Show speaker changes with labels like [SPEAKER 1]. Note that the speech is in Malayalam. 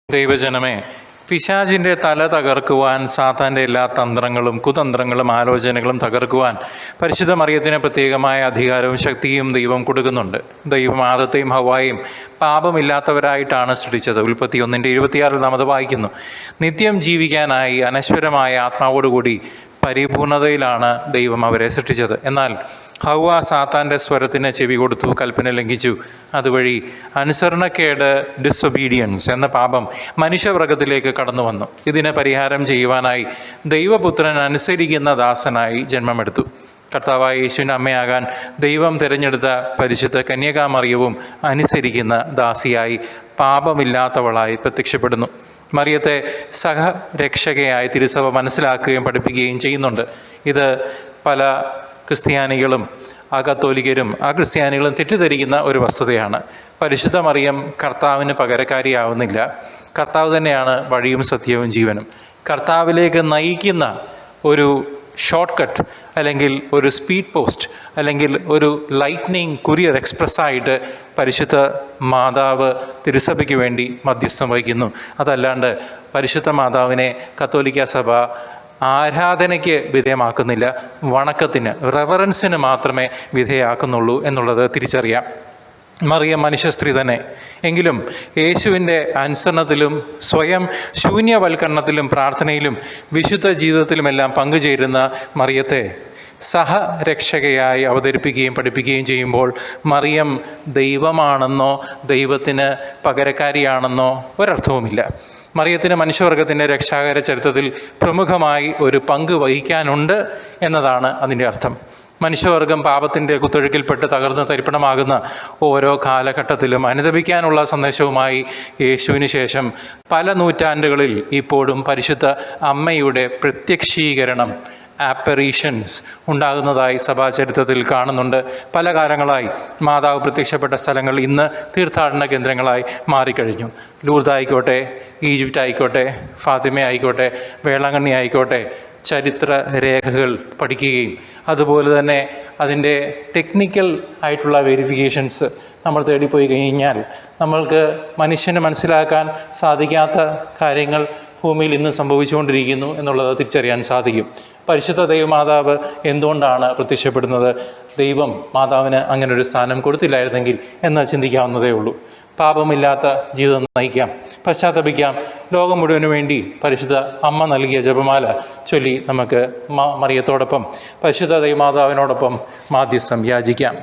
[SPEAKER 1] ദൈവജനമേ, പിശാചിൻ്റെ തല തകർക്കുവാൻ സാത്താൻ്റെ എല്ലാ തന്ത്രങ്ങളും കുതന്ത്രങ്ങളും ആലോചനകളും തകർക്കുവാൻ പരിശുദ്ധ മറിയത്തിന് പ്രത്യേകമായ അധികാരവും ശക്തിയും ദൈവം കൊടുക്കുന്നുണ്ട്. ദൈവം ആദത്തെയും ഹവ്വായെയും പാപമില്ലാത്തവരായിട്ടാണ് സൃഷ്ടിച്ചത്. ഉൽപ്പത്തി 1:26 നാം അത് വായിക്കുന്നു. നിത്യം ജീവിക്കാനായി അനശ്വരമായ ആത്മാവോടുകൂടി പരിപൂർണതയിലാണ് ദൈവം അവരെ സൃഷ്ടിച്ചത്. എന്നാൽ ഹവ്വ സാത്താൻ്റെ സ്വരത്തിന് ചെവി കൊടുത്തു, കൽപ്പന ലംഘിച്ചു. അതുവഴി അനുസരണക്കേട്, ഡിസൊബീഡിയൻസ് എന്ന പാപം മനുഷ്യവർഗത്തിലേക്ക് കടന്നു വന്നു. ഇതിന് പരിഹാരം ചെയ്യുവാനായി ദൈവപുത്രൻ അനുസരിക്കുന്ന ദാസനായി ജന്മമെടുത്തു. കർത്താവായ യേശുവിൻ്റെ അമ്മയാകാൻ ദൈവം തിരഞ്ഞെടുത്ത പരിശുദ്ധ കന്യകാമറിയവും അനുസരിക്കുന്ന ദാസിയായി പാപമില്ലാത്തവളായി പ്രത്യക്ഷപ്പെടുന്നു. മറിയത്തെ സഹരക്ഷകയായി തിരുസഭ മനസ്സിലാക്കുകയും പഠിപ്പിക്കുകയും ചെയ്യുന്നുണ്ട്. ഇത് പല ക്രിസ്ത്യാനികളും കത്തോലിക്കരും ക്രിസ്ത്യാനികളും തെറ്റിദ്ധരിക്കുന്ന ഒരു വസ്തുതയാണ്. പരിശുദ്ധ മറിയം കർത്താവിന് പകരക്കാരിയാവുന്നില്ല. കർത്താവ് തന്നെയാണ് വഴിയും സത്യവും ജീവനും. കർത്താവിലേക്ക് നയിക്കുന്ന ഒരു ഷോർട്ട് കട്ട്, അല്ലെങ്കിൽ ഒരു സ്പീഡ് പോസ്റ്റ്, അല്ലെങ്കിൽ ഒരു ലൈറ്റ്നിങ് കുരിയർ എക്സ്പ്രസ്സായിട്ട് പരിശുദ്ധ മാതാവ് തിരുസഭയ്ക്ക് വേണ്ടി മധ്യസ്ഥം വഹിക്കുന്നു. അതല്ലാണ്ട് പരിശുദ്ധ മാതാവിനെ കത്തോലിക്ക സഭ ആരാധനയ്ക്ക് വിധേയമാക്കുന്നില്ല, വണക്കത്തിന്, റെവറൻസിന് മാത്രമേ വിധേയമാക്കുന്നുള്ളൂ എന്നുള്ളത് തിരിച്ചറിയാം. മറിയം മനുഷ്യസ്ത്രീ തന്നെ. എങ്കിലും യേശുവിൻ്റെ അനുസരണത്തിലും സ്വയം ശൂന്യവൽക്കരണത്തിലും പ്രാർത്ഥനയിലും വിശുദ്ധ ജീവിതത്തിലുമെല്ലാം പങ്കുചേരുന്ന മറിയത്തെ സഹരക്ഷകയായി അവതരിപ്പിക്കുകയും പഠിപ്പിക്കുകയും ചെയ്യുമ്പോൾ മറിയം ദൈവമാണെന്നോ ദൈവത്തിന് പകരക്കാരിയാണെന്നോ ഒരർത്ഥവുമില്ല. മറിയത്തിന് മനുഷ്യവർഗത്തിൻ്റെ രക്ഷാകര ചരിത്രത്തിൽ പ്രമുഖമായി ഒരു പങ്ക് വഹിക്കാനുണ്ട് എന്നതാണ് അതിൻ്റെ അർത്ഥം. മനുഷ്യവർഗം പാപത്തിൻ്റെ കുത്തൊഴുക്കിൽപ്പെട്ട് തകർന്ന് തരിപ്പണമാകുന്ന ഓരോ കാലഘട്ടത്തിലും അനുദപിക്കാനുള്ള സന്ദേശവുമായി യേശുവിന് ശേഷം പല നൂറ്റാണ്ടുകളിൽ ഇപ്പോഴും പരിശുദ്ധ അമ്മയുടെ പ്രത്യക്ഷീകരണം, ആപ്പറീഷൻസ് ഉണ്ടാകുന്നതായി സഭാചരിത്രത്തിൽ കാണുന്നുണ്ട്. പല കാലങ്ങളായി മാതാവ് പ്രത്യക്ഷപ്പെട്ട സ്ഥലങ്ങൾ ഇന്ന് തീർത്ഥാടന കേന്ദ്രങ്ങളായി മാറിക്കഴിഞ്ഞു. ലൂർദ് ആയിക്കോട്ടെ, ഈജിപ്റ്റ് ആയിക്കോട്ടെ, ഫാത്തിമ ആയിക്കോട്ടെ, വേളാങ്കണ്ണി ആയിക്കോട്ടെ, ചരിത്ര രേഖകൾ പഠിക്കുകയും അതുപോലെ തന്നെ അതിൻ്റെ ടെക്നിക്കൽ ആയിട്ടുള്ള വെരിഫിക്കേഷൻസ് നമ്മൾ തേടിപ്പോയി കഴിഞ്ഞാൽ നമ്മൾക്ക് മനുഷ്യന് മനസ്സിലാക്കാൻ സാധിക്കാത്ത കാര്യങ്ങൾ ഭൂമിയിൽ ഇന്ന് സംഭവിച്ചുകൊണ്ടിരിക്കുന്നു എന്നുള്ളത് തിരിച്ചറിയാൻ സാധിക്കും. പരിശുദ്ധ ദൈവമാതാവ് എന്തുകൊണ്ടാണ് പ്രത്യക്ഷപ്പെടുന്നത്? ദൈവം മാതാവിന് അങ്ങനൊരു സ്ഥാനം കൊടുത്തില്ലായിരുന്നെങ്കിൽ എന്ന് ചിന്തിക്കാവുന്നതേ ഉള്ളൂ. പാപമില്ലാത്ത ജീവിതം നയിക്കാം, പശ്ചാത്തപിക്കാം. ലോകം മുഴുവനു വേണ്ടി പരിശുദ്ധ അമ്മ നൽകിയ ജപമാല ചൊല്ലി നമുക്ക് മറിയത്തോടൊപ്പം പരിശുദ്ധ ദൈവമാതാവിനോടൊപ്പം മാധ്യസ്ഥം യാചിക്കാം.